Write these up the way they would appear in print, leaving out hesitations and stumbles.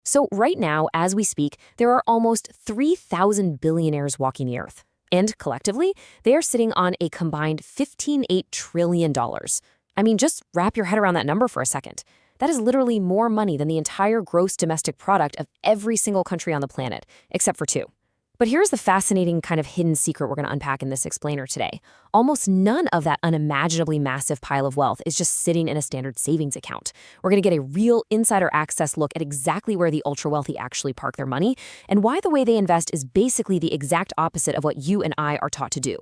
So right now, as we speak, there are almost 3,000 billionaires walking the earth. And collectively, they are sitting on a combined $15.8 trillion. I mean, just wrap your head around that number for a second. That is literally more money than the entire gross domestic product of every single country on the planet, except for two. But here's the fascinating kind of hidden secret we're going to unpack in this explainer today. Almost none of that unimaginably massive pile of wealth is just sitting in a standard savings account. We're going to get a real insider access look at exactly where the ultra-wealthy actually park their money and why the way they invest is basically the exact opposite of what you and I are taught to do.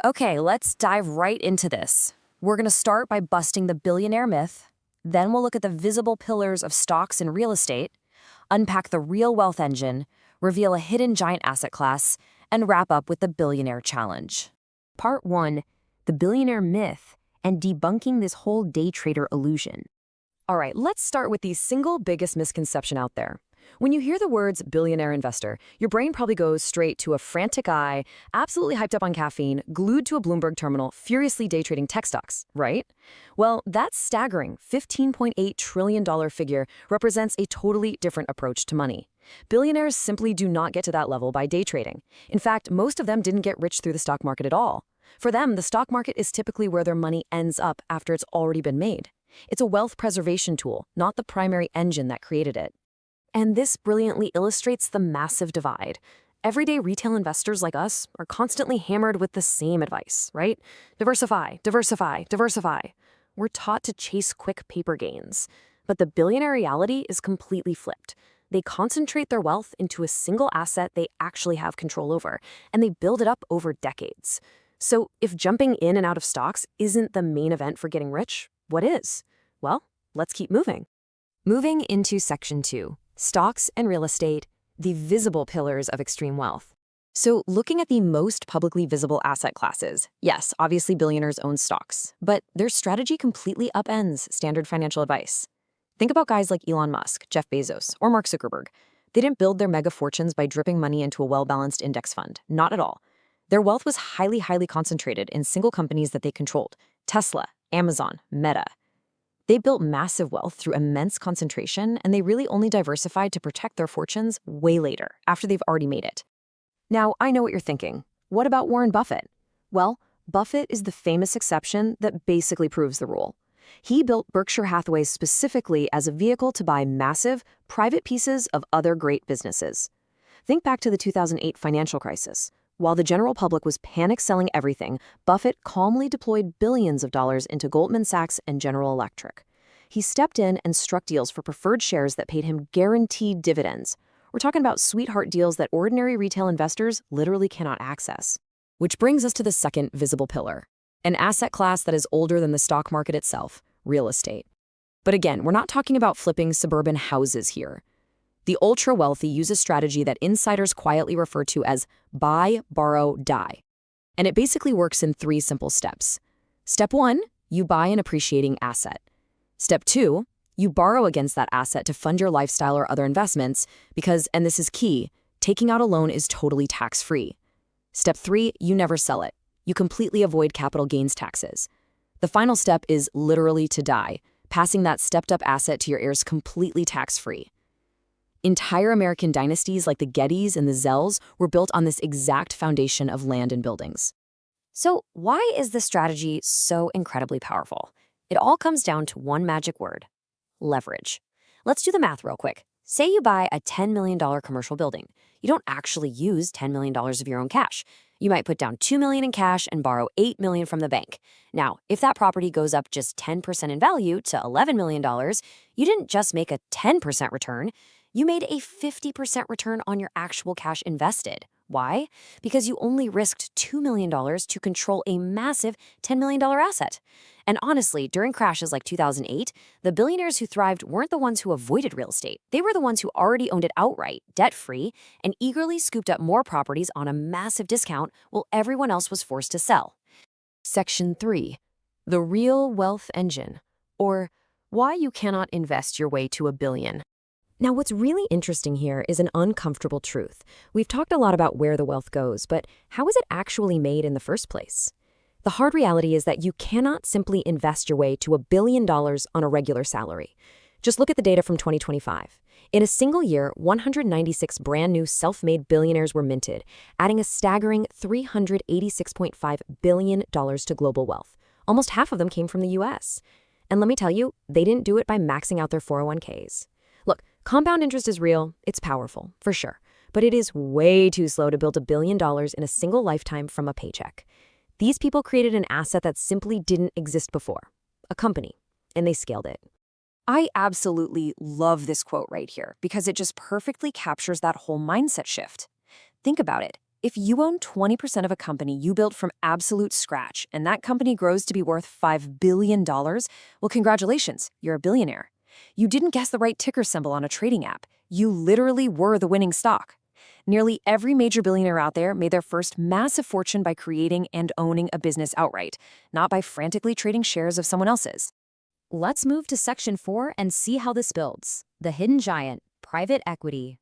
Okay, let's dive right into this. We're going to start by busting the billionaire myth. Then we'll look at the visible pillars of stocks and real estate, unpack the real wealth engine, reveal a hidden giant asset class, and wrap up with the billionaire challenge. Part 1, the billionaire myth and debunking this whole day trader illusion. All right, let's start with the single biggest misconception out there. When you hear the words billionaire investor, your brain probably goes straight to a frantic eye, absolutely hyped up on caffeine, glued to a Bloomberg terminal, furiously day trading tech stocks, right? Well, that staggering $15.8 trillion figure represents a totally different approach to money. Billionaires simply do not get to that level by day trading. In fact, most of them didn't get rich through the stock market at all. For them, the stock market is typically where their money ends up after it's already been made. It's a wealth preservation tool, not the primary engine that created it. And this brilliantly illustrates the massive divide. Everyday retail investors like us are constantly hammered with the same advice, right? Diversify, diversify, diversify. We're taught to chase quick paper gains. But the billionaire reality is completely flipped. They concentrate their wealth into a single asset they actually have control over, and they build it up over decades. So if jumping in and out of stocks isn't the main event for getting rich, what is? Well, let's keep moving. Moving into Section 2. Stocks and real estate, the visible pillars of extreme wealth. So looking at the most publicly visible asset classes, yes, obviously billionaires own stocks, but their strategy completely upends standard financial advice. Think about guys like Elon Musk, Jeff Bezos, or Mark Zuckerberg. They didn't build their mega fortunes by dripping money into a well-balanced index fund, not at all. Their wealth was highly concentrated in single companies that they controlled: Tesla, Amazon, Meta. They built massive wealth through immense concentration, and they really only diversified to protect their fortunes way later, after they've already made it. Now, I know what you're thinking. What about Warren Buffett? Well, Buffett is the famous exception that basically proves the rule. He built Berkshire Hathaway specifically as a vehicle to buy massive, private pieces of other great businesses. Think back to the 2008 financial crisis. While the general public was panic selling everything, Buffett calmly deployed billions of dollars into Goldman Sachs and General Electric. He stepped in and struck deals for preferred shares that paid him guaranteed dividends. We're talking about sweetheart deals that ordinary retail investors literally cannot access. Which brings us to the second visible pillar, an asset class that is older than the stock market itself, real estate. But again, we're not talking about flipping suburban houses here. The ultra-wealthy use a strategy that insiders quietly refer to as buy, borrow, die. And it basically works in 3 simple steps. Step 1, you buy an appreciating asset. Step 2, you borrow against that asset to fund your lifestyle or other investments because, and this is key, taking out a loan is totally tax-free. Step 3, you never sell it. You completely avoid capital gains taxes. The final step is literally to die, passing that stepped-up asset to your heirs completely tax-free. Entire American dynasties like the Gettys and the Zells were built on this exact foundation of land and buildings. So why is this strategy so incredibly powerful? It all comes down to one magic word: leverage. Let's do the math real quick. Say you buy a $10 million commercial building. You don't actually use $10 million of your own cash. You might put down $2 million in cash and borrow $8 million from the bank. Now, if that property goes up just 10% in value to $11 million, you didn't just make a 10% return. You made a 50% return on your actual cash invested. Why? Because you only risked $2 million to control a massive $10 million asset. And honestly, during crashes like 2008, the billionaires who thrived weren't the ones who avoided real estate. They were the ones who already owned it outright, debt-free, and eagerly scooped up more properties on a massive discount while everyone else was forced to sell. Section 3. The real wealth engine, or why you cannot invest your way to $1 billion. Now, what's really interesting here is an uncomfortable truth. We've talked a lot about where the wealth goes, but how is it actually made in the first place? The hard reality is that you cannot simply invest your way to $1 billion on a regular salary. Just look at the data from 2025. In a single year, 196 brand new self-made billionaires were minted, adding a staggering $386.5 billion to global wealth. Almost half of them came from the US. And let me tell you, they didn't do it by maxing out their 401ks. Look, compound interest is real, it's powerful, for sure. But it is way too slow to build $1 billion in a single lifetime from a paycheck. These people created an asset that simply didn't exist before, a company, and they scaled it. I absolutely love this quote right here because it just perfectly captures that whole mindset shift. Think about it. If you own 20% of a company you built from absolute scratch and that company grows to be worth $5 billion, well, congratulations, you're a billionaire. You didn't guess the right ticker symbol on a trading app. You literally were the winning stock. Nearly every major billionaire out there made their first massive fortune by creating and owning a business outright, not by frantically trading shares of someone else's. Let's move to Section 4 and see how this builds. The hidden giant, private equity.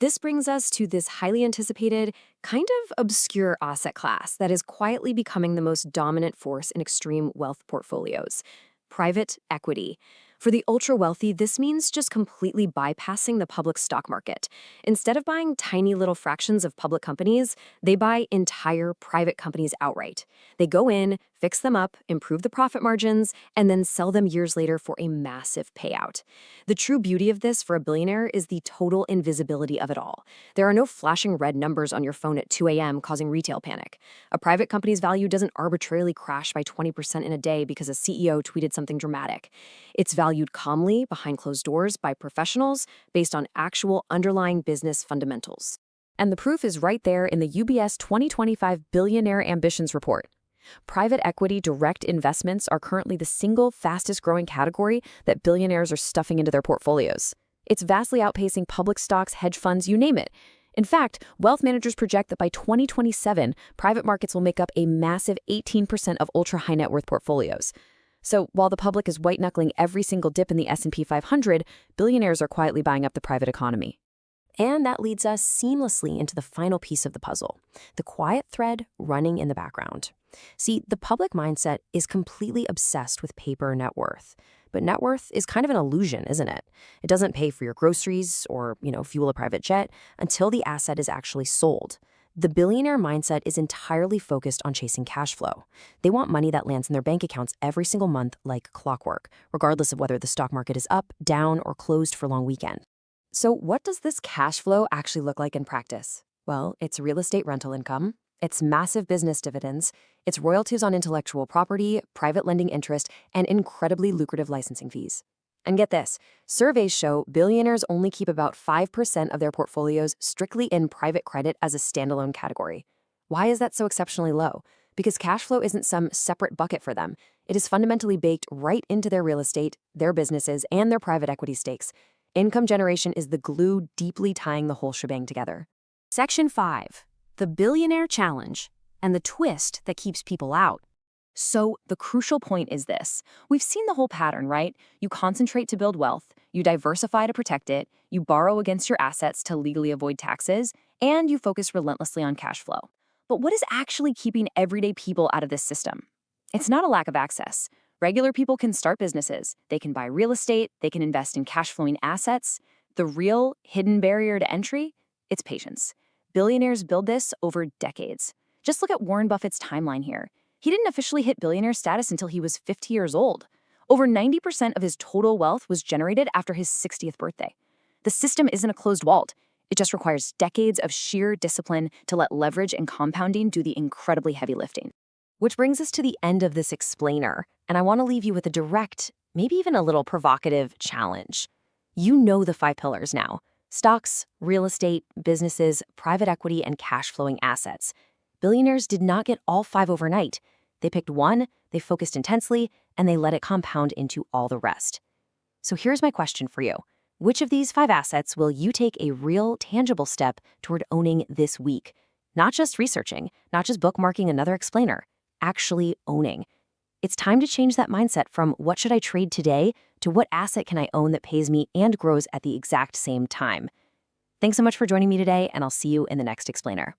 This brings us to this highly anticipated, kind of obscure asset class that is quietly becoming the most dominant force in extreme wealth portfolios. Private equity. For the ultra-wealthy, this means just completely bypassing the public stock market. Instead of buying tiny little fractions of public companies, they buy entire private companies outright. They go in, fix them up, improve the profit margins, and then sell them years later for a massive payout. The true beauty of this for a billionaire is the total invisibility of it all. There are no flashing red numbers on your phone at 2 a.m. causing retail panic. A private company's value doesn't arbitrarily crash by 20% in a day because a CEO tweeted something dramatic. It's valued calmly behind closed doors by professionals based on actual underlying business fundamentals. And the proof is right there in the UBS 2025 Billionaire Ambitions Report. Private equity direct investments are currently the single fastest growing category that billionaires are stuffing into their portfolios. It's vastly outpacing public stocks, hedge funds, you name it. In fact, wealth managers project that by 2027, private markets will make up a massive 18% of ultra-high net worth portfolios. So while the public is white-knuckling every single dip in the S&P 500, billionaires are quietly buying up the private economy. And that leads us seamlessly into the final piece of the puzzle, the quiet thread running in the background. See, the public mindset is completely obsessed with paper net worth. But net worth is kind of an illusion, isn't it? It doesn't pay for your groceries or, fuel a private jet until the asset is actually sold. The billionaire mindset is entirely focused on chasing cash flow. They want money that lands in their bank accounts every single month like clockwork, regardless of whether the stock market is up, down, or closed for a long weekend. So what does this cash flow actually look like in practice? Well, it's real estate rental income, it's massive business dividends, it's royalties on intellectual property, private lending interest, and incredibly lucrative licensing fees. And get this, surveys show billionaires only keep about 5% of their portfolios strictly in private credit as a standalone category. Why is that so exceptionally low? Because cash flow isn't some separate bucket for them. It is fundamentally baked right into their real estate, their businesses, and their private equity stakes. Income generation is the glue deeply tying the whole shebang together. Section 5. The Billionaire Challenge, and the twist that keeps people out. So the crucial point is this. We've seen the whole pattern, right? You concentrate to build wealth, you diversify to protect it, you borrow against your assets to legally avoid taxes, and you focus relentlessly on cash flow. But what is actually keeping everyday people out of this system? It's not a lack of access. Regular people can start businesses, they can buy real estate, they can invest in cash-flowing assets. The real hidden barrier to entry? It's patience. Billionaires build this over decades. Just look at Warren Buffett's timeline here. He didn't officially hit billionaire status until he was 50 years old. Over 90% of his total wealth was generated after his 60th birthday. The system isn't a closed vault. It just requires decades of sheer discipline to let leverage and compounding do the incredibly heavy lifting. Which brings us to the end of this explainer, and I want to leave you with a direct, maybe even a little provocative challenge. You know the 5 pillars now: stocks, real estate, businesses, private equity, and cash-flowing assets. Billionaires did not get all 5 overnight. They picked one, they focused intensely, and they let it compound into all the rest. So here's my question for you. Which of these 5 assets will you take a real, tangible step toward owning this week? Not just researching, not just bookmarking another explainer, actually owning. It's time to change that mindset from what should I trade today to what asset can I own that pays me and grows at the exact same time. Thanks so much for joining me today, and I'll see you in the next explainer.